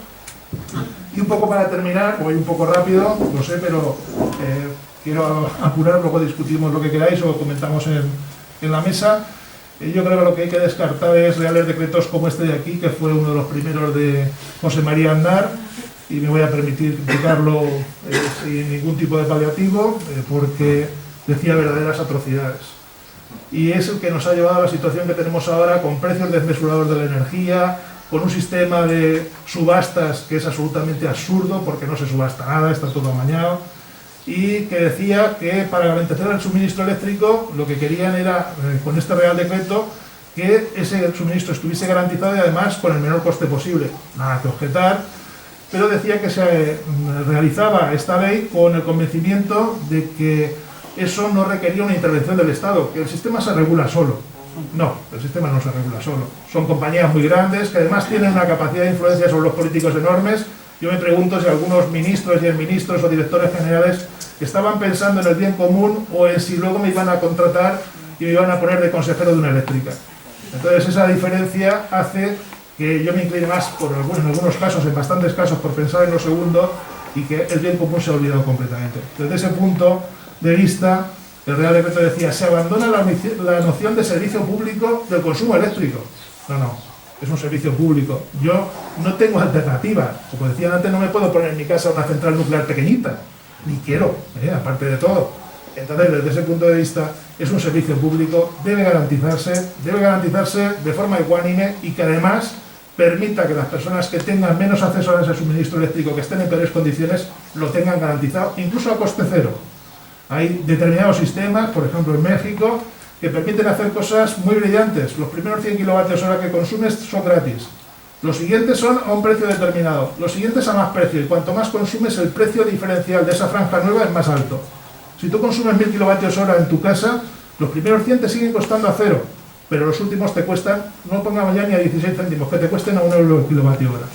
Y un poco para terminar, voy un poco rápido, lo sé, pero quiero apurar, luego discutimos lo que queráis o comentamos en la mesa. Yo creo que lo que hay que descartar es reales decretos como este de aquí, que fue uno de los primeros de José María Aznar, y me voy a permitir criticarlo sin ningún tipo de paliativo, porque decía verdaderas atrocidades. Y es el que nos ha llevado a la situación que tenemos ahora, con precios desmesurados de la energía, con un sistema de subastas que es absolutamente absurdo, porque no se subasta nada, está todo amañado, y que decía que para garantizar el suministro eléctrico lo que querían era, con este Real Decreto, que ese suministro estuviese garantizado y además con el menor coste posible. Nada que objetar, pero decía que se realizaba esta ley con el convencimiento de que eso no requería una intervención del Estado, que el sistema se regula solo. No, el sistema no se regula solo. Son compañías muy grandes que además tienen una capacidad de influencia sobre los políticos enormes. Yo me pregunto si algunos ministros y exministros o directores generales estaban pensando en el bien común o en si luego me iban a contratar y me iban a poner de consejero de una eléctrica. Entonces esa diferencia hace que yo me incline más, en algunos casos, en bastantes casos, por pensar en lo segundo y que el bien común se ha olvidado completamente. Desde ese punto de vista, el Real Decreto decía, se abandona la noción de servicio público del consumo eléctrico. No, es un servicio público. Yo no tengo alternativa. Como decían antes, no me puedo poner en mi casa una central nuclear pequeñita, ni quiero, aparte de todo. Entonces, desde ese punto de vista, es un servicio público, debe garantizarse de forma ecuánime y que además permita que las personas que tengan menos acceso a ese suministro eléctrico, que estén en peores condiciones, lo tengan garantizado, incluso a coste cero. Hay determinados sistemas, por ejemplo en México, que permiten hacer cosas muy brillantes. Los primeros 100 kilovatios hora que consumes son gratis. Los siguientes son a un precio determinado. Los siguientes a más precio. Y cuanto más consumes, el precio diferencial de esa franja nueva es más alto. Si tú consumes 1000 kilovatios hora en tu casa, los primeros 100 te siguen costando a cero. Pero los últimos te cuestan, no pongamos ya ni a 16 céntimos, que te cuesten a 1 euro el kilovatio hora.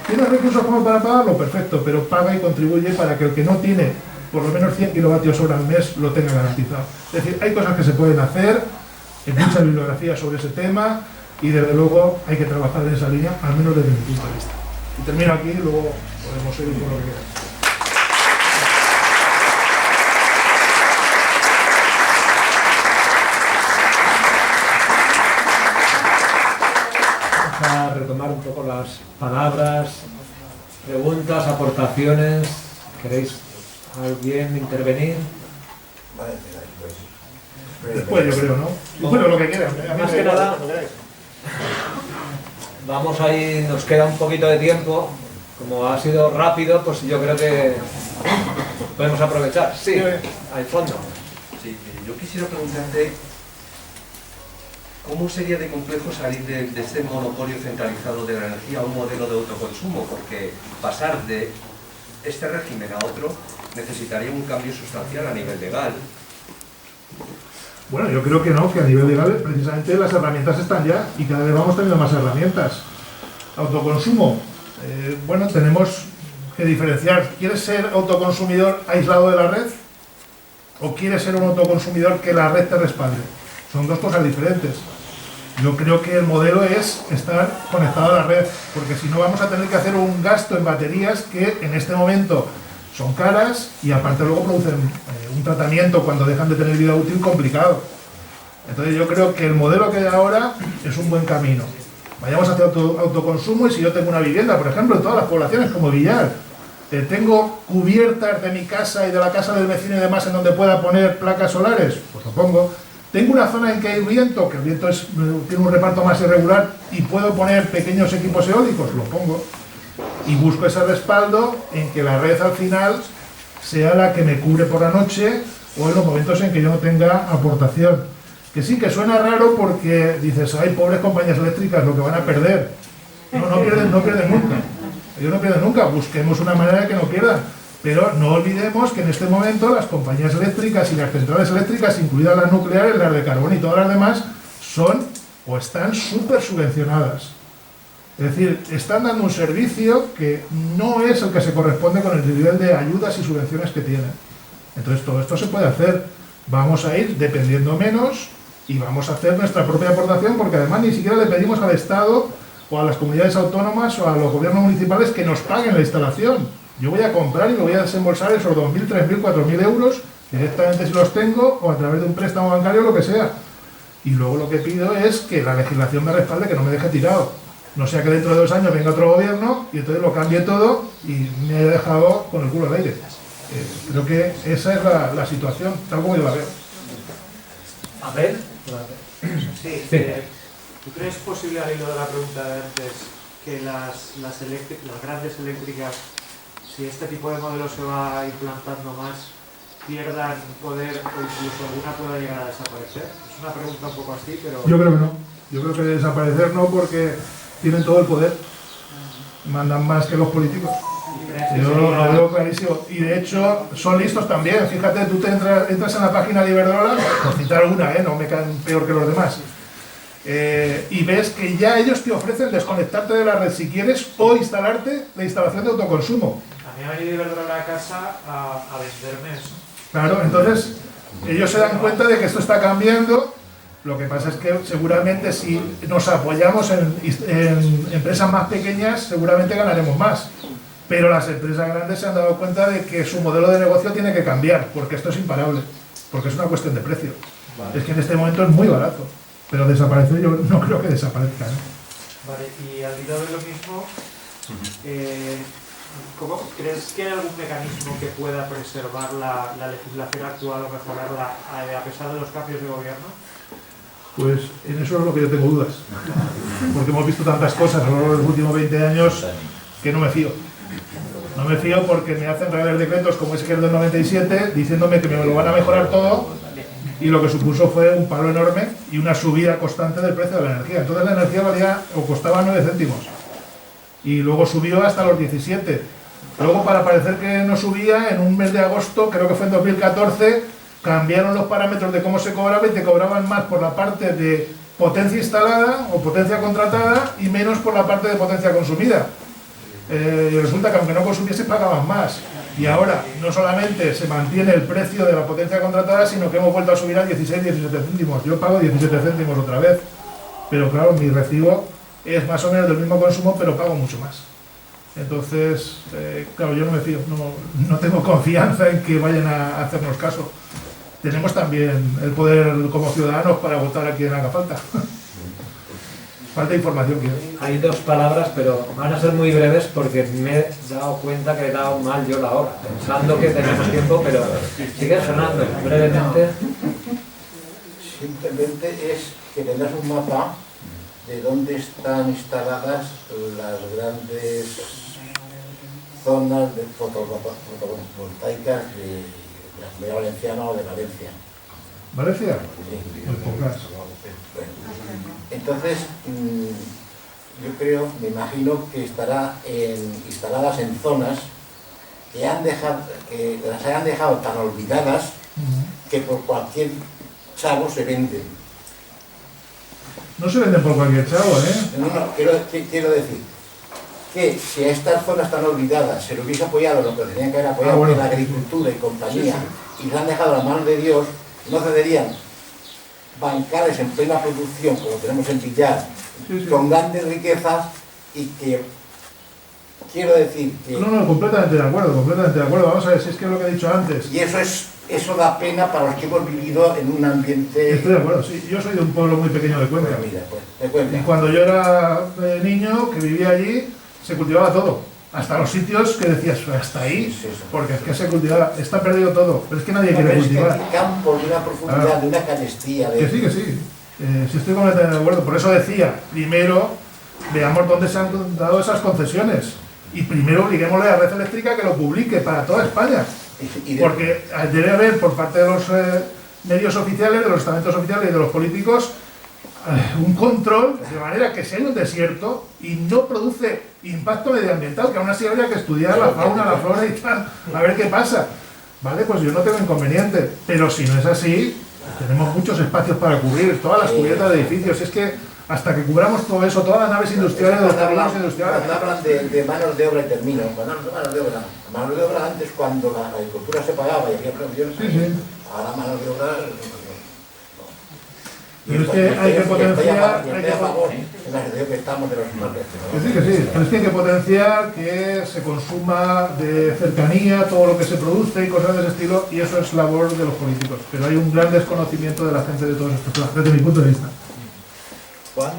¿Tienes recursos como para pagarlo? Perfecto, pero paga y contribuye para que el que no tiene por lo menos 100 kilovatios hora al mes lo tenga garantizado. Es decir, hay cosas que se pueden hacer, hay mucha bibliografía sobre ese tema y desde luego hay que trabajar en esa línea, al menos desde mi punto de vista. Y termino aquí y luego podemos seguir con lo que quieras. A retomar un poco las palabras, preguntas, aportaciones. ¿Queréis alguien intervenir? Después yo creo, ¿no? Bueno, lo que quieras. Más que nada, vamos ahí, nos queda un poquito de tiempo. Como ha sido rápido, pues yo creo que podemos aprovechar. Sí, al fondo. Sí, yo quisiera preguntarte ¿cómo sería de complejo salir de este monopolio centralizado de la energía a un modelo de autoconsumo? Porque pasar de este régimen a otro necesitaría un cambio sustancial a nivel legal. Bueno, yo creo que no, que a nivel legal precisamente las herramientas están ya y cada vez vamos teniendo más herramientas. Autoconsumo. Bueno, tenemos que diferenciar. ¿Quieres ser autoconsumidor aislado de la red? ¿O quieres ser un autoconsumidor que la red te respalde? Son dos cosas diferentes. Yo creo que el modelo es estar conectado a la red, porque si no vamos a tener que hacer un gasto en baterías que en este momento son caras y aparte luego producen un tratamiento cuando dejan de tener vida útil complicado. Entonces yo creo que el modelo que hay ahora es un buen camino. Vayamos hacia autoconsumo y si yo tengo una vivienda, por ejemplo, en todas las poblaciones como Villar, tengo cubiertas de mi casa y de la casa del vecino y demás en donde pueda poner placas solares, pues lo pongo. Tengo una zona en que hay viento, que el viento tiene un reparto más irregular y puedo poner pequeños equipos eólicos, lo pongo. Y busco ese respaldo en que la red al final sea la que me cubre por la noche o en los momentos en que yo no tenga aportación. Que sí, que suena raro porque dices, ay, pobres compañías eléctricas, lo que van a perder. No pierden nunca. Ellos no pierden nunca, busquemos una manera de que no pierdan. Pero no olvidemos que en este momento las compañías eléctricas y las centrales eléctricas, incluidas las nucleares, las de carbón y todas las demás, son o están súper subvencionadas. Es decir, están dando un servicio que no es el que se corresponde con el nivel de ayudas y subvenciones que tienen. Entonces todo esto se puede hacer. Vamos a ir dependiendo menos y vamos a hacer nuestra propia aportación, porque además ni siquiera le pedimos al Estado o a las comunidades autónomas o a los gobiernos municipales que nos paguen la instalación. Yo voy a comprar y me voy a desembolsar esos 2.000, 3.000, 4.000 euros directamente si los tengo o a través de un préstamo bancario o lo que sea. Y luego lo que pido es que la legislación me respalde, que no me deje tirado. No sea que dentro de 2 años venga otro gobierno y entonces lo cambie todo y me haya dejado con el culo al aire. Creo que esa es la situación, tal como yo la veo. A ver. Sí, ¿tú crees posible, al hilo de la pregunta de antes, que las grandes eléctricas, si este tipo de modelo se va implantando más, pierdan poder o incluso alguna pueda llegar a desaparecer? Es una pregunta un poco así, pero... Yo creo que no. Yo creo que desaparecer no, porque tienen todo el poder. Mandan más que los políticos. Yo lo veo clarísimo. Y de hecho, son listos también. Fíjate, tú entras en la página de Iberdrola, por citar una, no me caen peor que los demás. y ves que ya ellos te ofrecen desconectarte de la red si quieres o instalarte la instalación de autoconsumo. A mí me ha venido Iberdrola a casa a venderme eso. Claro, entonces ellos se dan cuenta de que esto está cambiando. Lo que pasa es que seguramente si nos apoyamos en empresas más pequeñas, seguramente ganaremos más. Pero las empresas grandes se han dado cuenta de que su modelo de negocio tiene que cambiar, porque esto es imparable, porque es una cuestión de precio. Vale. Es que en este momento es muy barato, pero desaparecer yo no creo que desaparezca, ¿eh? Vale, y al hilo de lo mismo, ¿cómo crees que hay algún mecanismo que pueda preservar la legislación actual o mejorarla a pesar de los cambios de gobierno? Pues en eso es lo que yo tengo dudas, porque hemos visto tantas cosas a lo largo de los últimos 20 años que no me fío. No me fío porque me hacen reales decretos como ese que es del 97, diciéndome que me lo van a mejorar todo, y lo que supuso fue un palo enorme y una subida constante del precio de la energía. Entonces la energía valía o costaba 9 céntimos y luego subió hasta los 17. Luego, para parecer que no subía, en un mes de agosto, creo que fue en 2014, cambiaron los parámetros de cómo se cobraba y te cobraban más por la parte de potencia instalada o potencia contratada y menos por la parte de potencia consumida. Y resulta que aunque no consumiese pagaban más. Y ahora no solamente se mantiene el precio de la potencia contratada, sino que hemos vuelto a subir a 16-17 céntimos. Yo pago 17 céntimos otra vez, pero claro, mi recibo es más o menos del mismo consumo, pero pago mucho más. Entonces, claro, yo no me fío, no tengo confianza en que vayan a hacernos caso. Tenemos también el poder como ciudadanos para votar a quien haga falta. Falta información, quiero. Hay dos palabras, pero van a ser muy breves porque me he dado cuenta que he dado mal yo la hora, pensando que tenemos tiempo, pero sigue sonando brevemente. Simplemente es que le das un mapa de dónde están instaladas las grandes zonas de fotovoltaicas de la Comunidad Valenciana o de Valencia. ¿Valencia? Sí. Muy pocas. Bueno, entonces, yo creo, me imagino que estará instaladas en zonas que las hayan dejado tan olvidadas que por cualquier chavo se venden. No se venden por cualquier chavo, ¿eh? No, quiero decir que si a estas zonas tan olvidadas se le hubiese apoyado lo que tenían que haber apoyado en la agricultura y compañía, y se han dejado a la mano de Dios, no cederían bancales en plena producción, como tenemos en Villar, con grandes riquezas, y que quiero decir que... No, completamente de acuerdo, vamos a ver si es que es lo que he dicho antes. Y eso da pena para los que hemos vivido en un ambiente... Estoy de acuerdo, sí, yo soy de un pueblo muy pequeño de Cuenca. Pues mira, de Cuenca. Y cuando yo era niño, que vivía allí, se cultivaba todo. Hasta los sitios que decías, hasta ahí, Sí. porque es que se cultivaba, está perdido todo, pero es que nadie quiere cultivar. Es que hay campos de una profundidad, de una canestía. Que sí, sí estoy completamente de acuerdo. Por eso decía, primero veamos dónde se han dado esas concesiones y primero obliguémosle a Red Eléctrica que lo publique para toda España. Porque debe haber por parte de los medios oficiales, de los estamentos oficiales y de los políticos un control de manera que si hay un desierto y no produce impacto medioambiental, que aún así habría que estudiar la fauna, la flora y tal, a ver qué pasa. Vale, pues yo no tengo inconveniente, pero si no es así, tenemos muchos espacios para cubrir, todas las cubiertas de edificios. Es que hasta que cubramos todo eso, todas las naves industriales, los terrenos industriales... Cuando hablan de manos de obra y termino, cuando hablan de manos de obra antes, cuando la agricultura se pagaba y había provisiones, ahora manos de obra... Pero es que hay que potenciar... Pero es que hay que potenciar que se consuma de cercanía todo lo que se produce y cosas de ese estilo, y eso es labor de los políticos. Pero hay un gran desconocimiento de la gente de todos estos temas, desde mi punto de vista. Juan,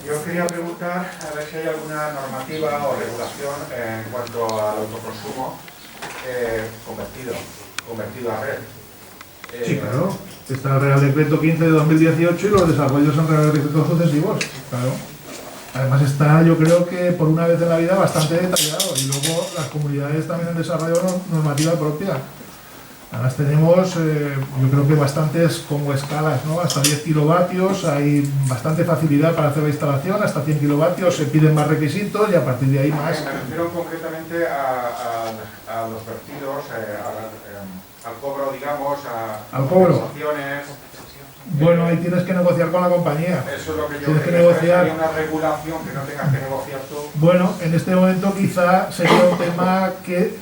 yo quería preguntar a ver si hay alguna normativa o regulación en cuanto al autoconsumo convertido a red. Sí, claro. Está el Real Decreto 15 de 2018 y los desarrollos en Real Decretos sucesivos. Claro. Además está, yo creo que por una vez en la vida, bastante detallado. Y luego las comunidades también han desarrollado normativa propia. Además tenemos, yo creo que bastantes como escalas, ¿no? Hasta 10 kilovatios, hay bastante facilidad para hacer la instalación, hasta 100 kilovatios se piden más requisitos y a partir de ahí más. Me refiero concretamente a los vertidos, al cobro, digamos, al cobro. Bueno, ahí tienes que negociar con la compañía. Eso es lo que yo Tienes que creo. negociar. Sería una regulación que no tengas que negociar tú. Bueno, en este momento quizá sería un tema que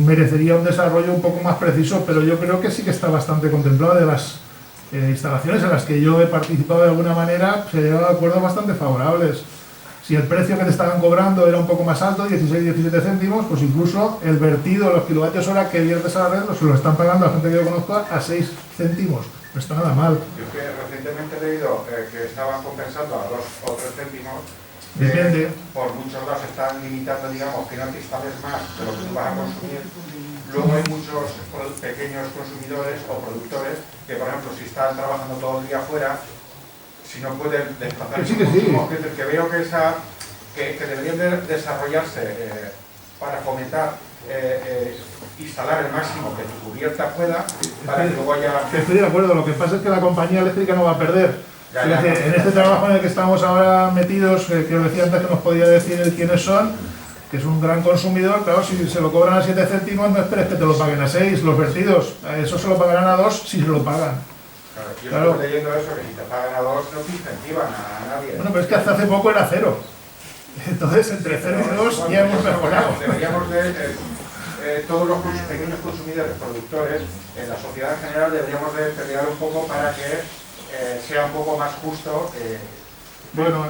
merecería un desarrollo un poco más preciso, pero yo creo que sí que está bastante contemplado. De las instalaciones en las que yo he participado de alguna manera, se llegan a acuerdos bastante favorables. Si el precio que te estaban cobrando era un poco más alto, 16-17 céntimos, pues incluso el vertido, los kilovatios hora que viertes a la red, se lo están pagando a la gente que yo conozco a 6 céntimos. No está nada mal. Yo que recientemente he leído que estaban compensando a 2 o 3 céntimos. Depende. Por muchos lados están limitando, digamos, que no te instales más de lo que tú vas a consumir. Luego hay muchos pequeños consumidores o productores que, por ejemplo, si están trabajando todo el día afuera, si no pueden desplazarse, Sí, que veo que deberían de desarrollarse para fomentar instalar el máximo que tu cubierta pueda para que luego haya... Estoy de acuerdo, lo que pasa es que la compañía eléctrica no va a perder. Ya, Es decir, en este trabajo en el que estamos ahora metidos, que os decía antes que nos podía decir quiénes son, que es un gran consumidor, claro, si se lo cobran a 7 céntimos, no esperes que te lo paguen a 6, los vertidos, eso se lo pagarán a 2 si se lo pagan. Claro, yo estoy leyendo eso, que si te pagan a 2 no te incentivan a nadie. Bueno, pero es que hasta hace poco era 0. Entonces, entre 0 y 2 ya hemos mejorado. Deberíamos de... todos los pequeños consumidores, productores, en la sociedad en general deberíamos de pelear un poco para que sea un poco más justo. Bueno,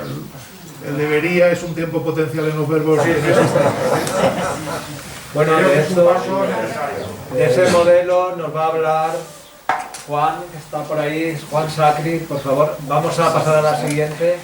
el debería es un tiempo potencial en los verbos. Sí, Bueno, creo de que es un esto, paso necesario. de ese modelo nos va a hablar Juan, que está por ahí, Juan Sacri, por favor. Vamos a pasar a la siguiente.